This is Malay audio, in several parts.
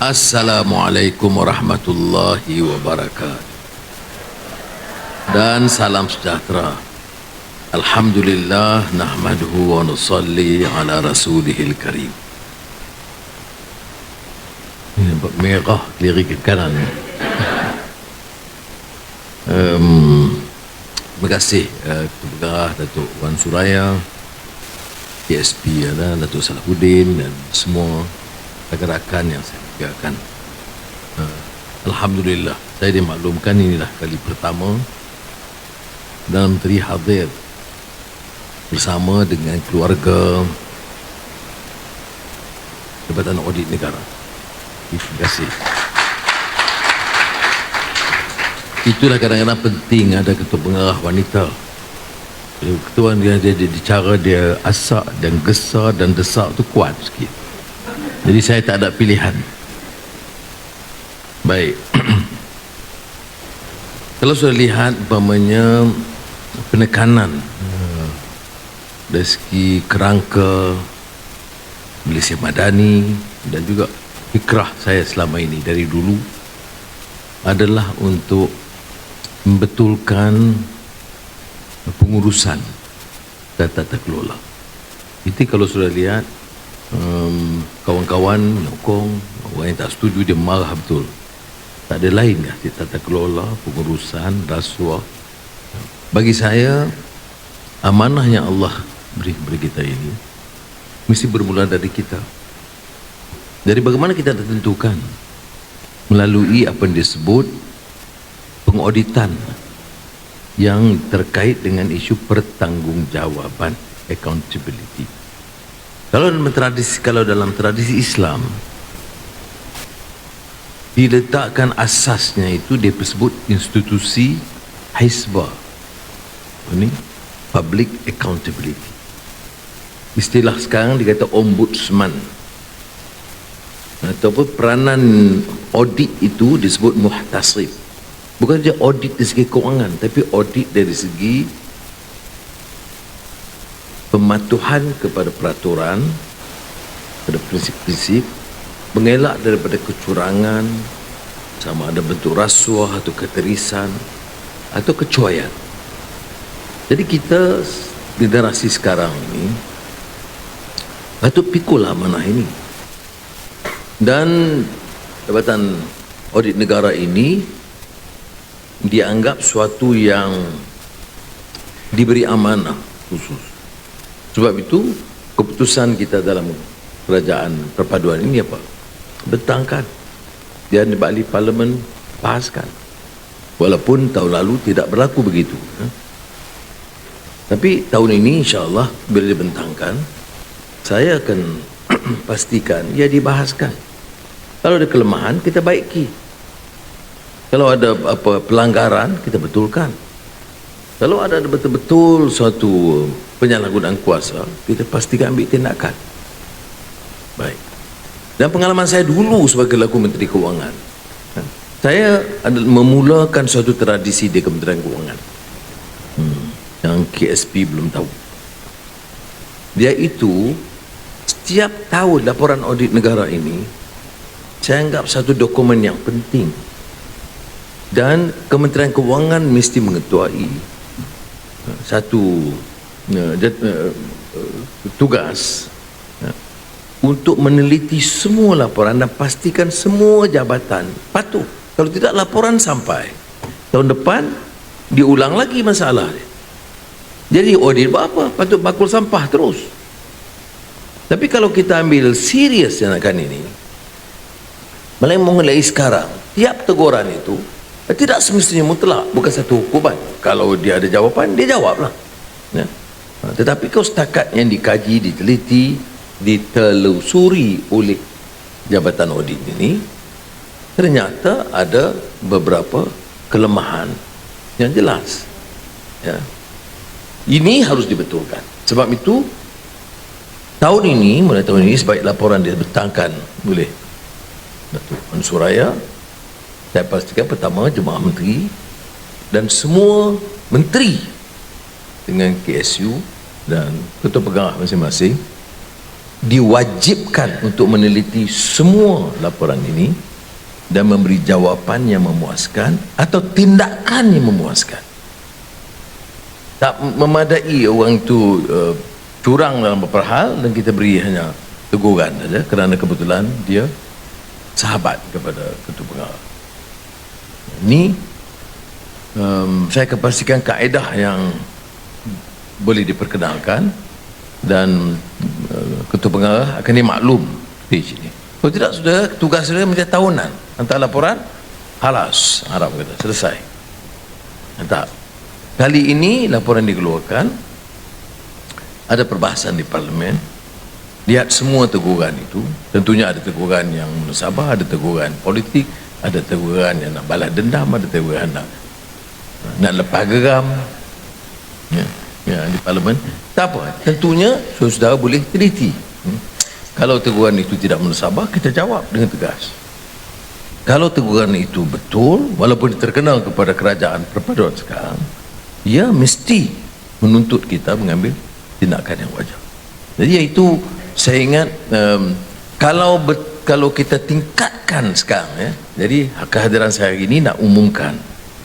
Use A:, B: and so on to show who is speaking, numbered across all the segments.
A: Assalamualaikum warahmatullahi wabarakatuh. Dan salam sejahtera. Alhamdulillah nahmaduhu wa nusalli ala rasulihil karim. Ini nampak merah lirik ke kanan. Terima kasih Ketua Pengarah Datuk Wan Suraya, PSP Datuk Salahuddin dan semua rakan-rakan yang saya muliakan. Alhamdulillah, saya dimaklumkan inilah kali pertama Dalam Menteri hadir bersama dengan keluarga Jabatan Audit Negara. Terima kasih. Itulah kadang-kadang penting ada ketua pengarah wanita. Ketua dia cara dia asak dan gesar dan desak tu kuat sikit. Jadi saya tak ada pilihan. Baik. Kalau sudah lihat umpamanya penekanan dari segi kerangka Malaysia Madani dan juga fikrah saya selama ini dari dulu adalah untuk membetulkan pengurusan dan tata kelola. Jadi kalau sudah lihat kawan-kawan menyokong, orang yang tak setuju dia marah betul. Tak ada lain lah tata kelola, pengurusan, rasuah. Bagi saya, amanah yang Allah beri kepada kita ini mesti bermula dari kita. Dari bagaimana kita tentukan melalui apa yang disebut pengauditan yang terkait dengan isu pertanggungjawaban, accountability. Kalau dalam tradisi Islam diletakkan asasnya itu dia disebut institusi hisbah. Ini public accountability. Istilah sekarang dikata ombudsman. Ataupun peranan audit itu disebut muhtasib. Bukan saja audit dari segi keuangan, tapi audit dari segi pematuhan kepada peraturan, pada prinsip-prinsip, mengelak daripada kecurangan, sama ada bentuk rasuah atau keterisan atau kecuaian. Jadi kita di generasi sekarang ini patut pikul amanah ini. Dan Jabatan Audit Negara ini dianggap suatu yang diberi amanah khusus. Sebab itu keputusan kita dalam kerajaan perpaduan ini apa? Betangkan dia di balik parlimen bahaskan. Walaupun tahun lalu tidak berlaku begitu. Tapi tahun ini insya-Allah bila dibentangkan, saya akan pastikan ia dibahaskan. Kalau ada kelemahan kita baiki. Kalau ada apa pelanggaran kita betulkan. Kalau ada betul-betul suatu penyalahgunaan kuasa, kita pastikan ambil tindakan. Baik. Dan pengalaman saya dulu sebagai laku Menteri Keuangan, saya memulakan suatu tradisi di Kementerian Keuangan yang KSP belum tahu. Dia itu setiap tahun laporan audit negara ini saya anggap satu dokumen yang penting, dan Kementerian Keuangan mesti mengetuai satu tugas untuk meneliti semua laporan dan pastikan semua jabatan patuh. Kalau tidak, laporan sampai tahun depan diulang lagi masalah dia. Jadi audit apa? Patut bakul sampah terus. Tapi kalau kita ambil serius yang akan ini, mulai sekarang, tiap teguran itu tidak semestinya mutlak, bukan satu hukuman. Kalau dia ada jawapan, dia jawablah. Ya. Tetapi kalau setakat yang dikaji, diteliti, ditelusuri oleh Jabatan Audit ini, ternyata ada beberapa kelemahan yang jelas. Ya. Ini harus dibetulkan. Sebab itu mulai tahun ini sebaik laporan dibentangkan oleh Datuk Wan Suraya, saya pastikan pertama Jemaah Menteri dan semua menteri dengan KSU dan ketua pengarah masing-masing diwajibkan untuk meneliti semua laporan ini dan memberi jawapan yang memuaskan atau tindakan yang memuaskan. Tak memadai orang itu curang dalam beberapa hal dan kita beri hanya teguran saja kerana kebetulan dia sahabat kepada ketua pengarah. Ini saya akan pastikan kaedah yang boleh diperkenalkan dan ketua pengarah akan dimaklum di sini. Kalau tidak, sudah tugas dia menjadi tahunan. Hantar laporan, halas, Arab kata, selesai. Tak. Kali ini laporan dikeluarkan, ada perbahasan di parlimen, lihat semua teguran itu. Tentunya ada teguran yang munasabah, ada teguran politik, ada teguran yang nak balas dendam, ada teguran nak lepas geram, ya, di parlimen. Tak apa, tentunya saudara boleh teliti. Kalau teguran itu tidak munasabah, kita jawab dengan tegas. Kalau teguran itu betul, walaupun terkenal kepada kerajaan perpaduan sekarang, ia mesti menuntut kita mengambil tindakan yang wajar. Jadi itu saya ingat, kalau kita tingkatkan sekarang, ya. Jadi kehadiran saya hari ini nak umumkan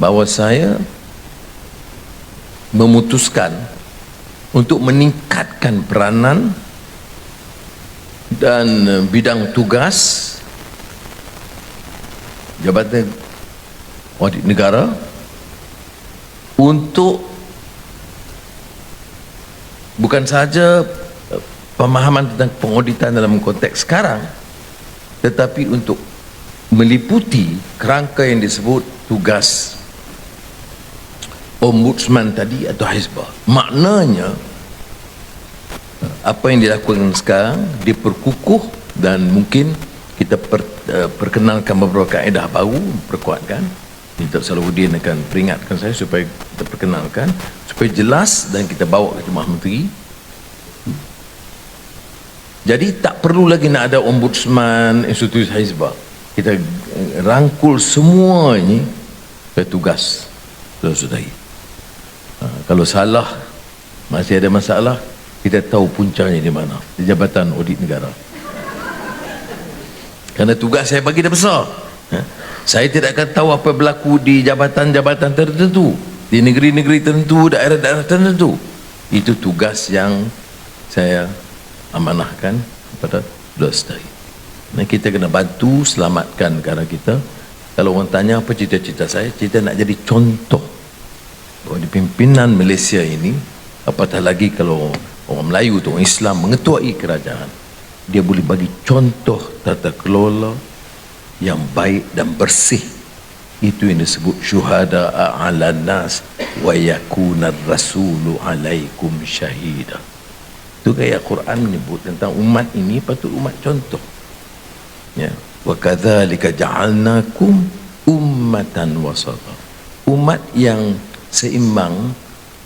A: bahawa saya memutuskan untuk meningkatkan peranan dan bidang tugas Jabatan Audit Negara untuk bukan sahaja pemahaman tentang pengauditan dalam konteks sekarang, tetapi untuk meliputi kerangka yang disebut tugas ombudsman tadi atau hizbah. Maknanya apa yang dilakukan sekarang diperkukuh dan mungkin kita perkenalkan beberapa kaedah baru, perkuatkan. Minta Salahuddin akan peringatkan saya supaya kita perkenalkan, supaya jelas dan kita bawa ke Jemaah Menteri. Jadi tak perlu lagi nak ada ombudsman, institusi hizbah. Kita rangkul semua ini ke tugas saudara-saudari. Kalau salah, masih ada masalah, kita tahu puncanya di mana, di Jabatan Audit Negara. Kerana tugas saya bagi dah besar. Saya tidak akan tahu apa berlaku di jabatan-jabatan tertentu, di negeri-negeri tertentu, daerah-daerah tertentu. Itu tugas yang saya amanahkan kepada saudara-saudari. Nah, kita kena bantu selamatkan negara kita. Kalau orang tanya apa cita-cita saya, cita nak jadi contoh bahawa di pimpinan Malaysia ini, apatah lagi kalau orang Melayu atau orang Islam mengetuai kerajaan, dia boleh bagi contoh tata kelola yang baik dan bersih. Itu yang disebut syuhada ala nas wa yakuna rasulu alaikum syahida. Itu gaya Quran menyebut tentang umat ini patut umat contoh. Ya, wa kadzalika ja'alnakum ummatan wasata. Umat yang seimbang,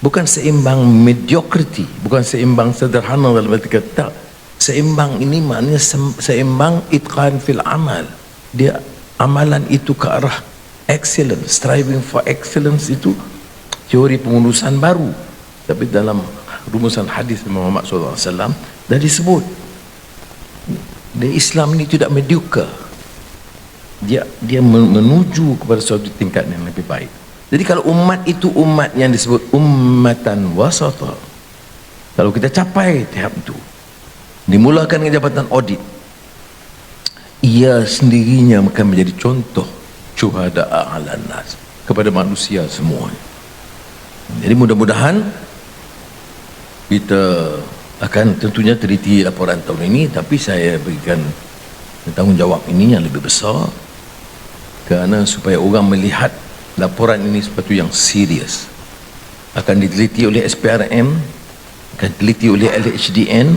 A: bukan seimbang mediocrity, bukan seimbang sederhana dalam arti kata. Seimbang ini maknanya seimbang itqan fil amal. Dia amalan itu ke arah excellence, striving for excellence. Itu teori pengurusan baru, tapi dalam rumusan hadis Muhammad SAW dah disebut Islam ini tidak mediocre. Dia menuju kepada suatu tingkat yang lebih baik. Jadi kalau umat itu umat yang disebut ummatan wasata, kalau kita capai tahap itu, dimulakan dengan jabatan audit, ia sendirinya akan menjadi contoh syuhada ala nas kepada manusia semua. Jadi mudah-mudahan kita akan tentunya teliti laporan tahun ini, tapi saya berikan tanggungjawab ini yang lebih besar kerana supaya orang melihat laporan ini sesuatu yang serius. Akan diteliti oleh SPRM, akan diteliti oleh LHDN,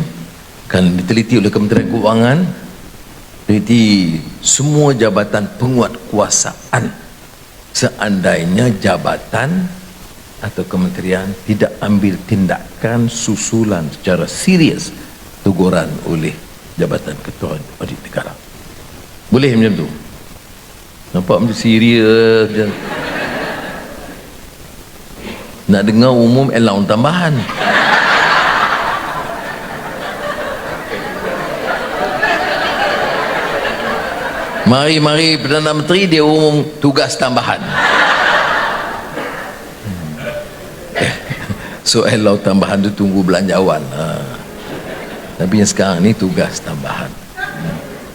A: akan diteliti oleh Kementerian Keuangan, teliti semua jabatan penguat kuasaan. Seandainya jabatan atau kementerian tidak ambil tindakan susulan secara serius teguran oleh Jabatan Ketua Audit Negara. Boleh macam tu? Nampak macam serius je. Nak dengar umum allowance tambahan. Mari-mari Perdana Menteri dia umum tugas tambahan. Soal laut tambahan tu tunggu belanjawan. Tapi yang sekarang ni tugas tambahan.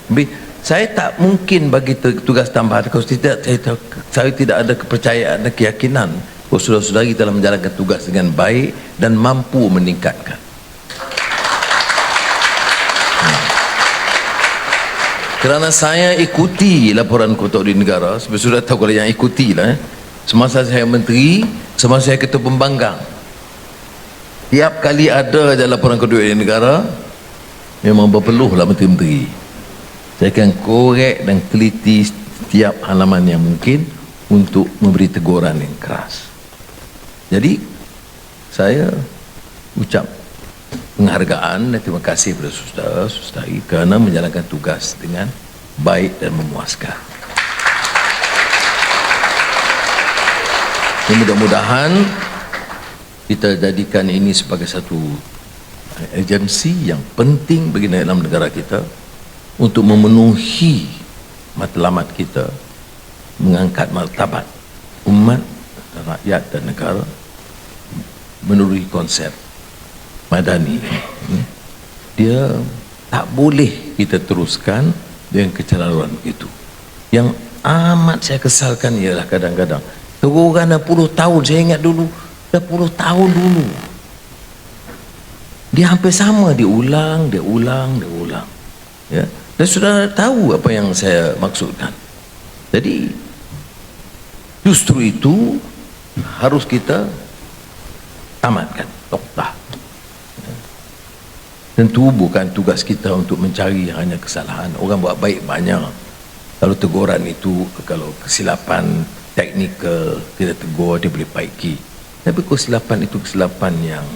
A: Tapi saya tak mungkin bagi tugas tambahan kalau tidak saya tidak ada kepercayaan dan keyakinan bahawa saudara-saudari dalam menjalankan tugas dengan baik dan mampu meningkatkan. Kerana saya ikuti laporan Ketua Audit Negara, sebab sudah tahu kalau yang ikuti lah, semasa saya menteri, semasa saya ketua pembangkang, tiap kali ada je laporan Ketua Audit Negara, memang berpeluhlah menteri-menteri. Saya akan korek dan teliti setiap halaman yang mungkin untuk memberi teguran yang keras. Jadi saya ucap penghargaan dan terima kasih kepada saudara-saudari kerana menjalankan tugas dengan baik dan memuaskan. Dan mudah-mudahan kita jadikan ini sebagai satu agensi yang penting bagi dalam negara kita untuk memenuhi matlamat kita, mengangkat martabat umat, rakyat dan negara melalui konsep madani. Dia tak boleh kita teruskan dengan kecelaruan begitu. Yang amat saya kesalkan ialah kadang-kadang teguran dah 10 tahun, saya ingat dulu dah 10 tahun dulu dia hampir sama, diulang ya. Dan sudah tahu apa yang saya maksudkan. Jadi justru itu harus kita tamatkan, toktah. Tentu bukan tugas kita untuk mencari hanya kesalahan. Orang buat baik banyak. Kalau teguran itu, kalau kesilapan teknikal kita tegur, dia boleh baiki. Tapi kesilapan itu kesilapan yang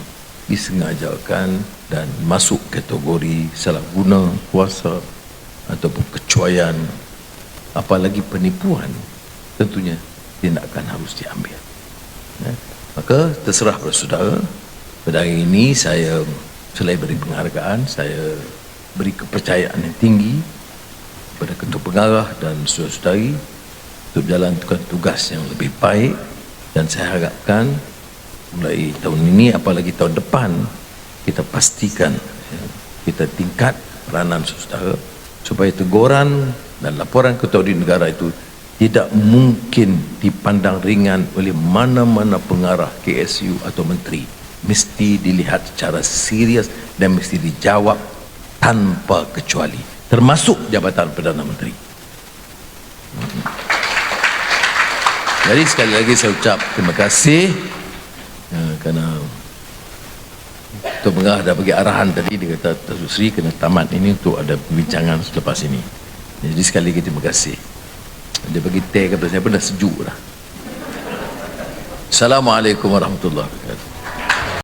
A: disengajakan dan masuk kategori salah guna kuasa ataupun kecuaian, apalagi penipuan, tentunya tindakan harus diambil. Ya. Maka terserah kepada saudara. Pada hari ini saya selain beri penghargaan, saya beri kepercayaan yang tinggi kepada ketua pengarah dan saudara-saudari untuk jalankan tugas yang lebih baik, dan saya harapkan mulai tahun ini apalagi tahun depan kita pastikan ya, kita tingkat peranan saudara supaya teguran dan laporan Ketua Audit Negara itu tidak mungkin dipandang ringan oleh mana-mana pengarah KSU atau menteri. Mesti dilihat secara serius dan mesti dijawab tanpa kecuali, termasuk jabatan Perdana Menteri. Jadi sekali lagi saya ucap terima kasih kerana Ketua Pengarah dah bagi arahan tadi. Dia kata Datuk Seri kena tamat ini untuk ada pembincangan selepas ini. Jadi sekali lagi terima kasih. Dia bagi teh kepada saya pun dah sejuk dah. Assalamualaikum warahmatullahi wabarakatuh.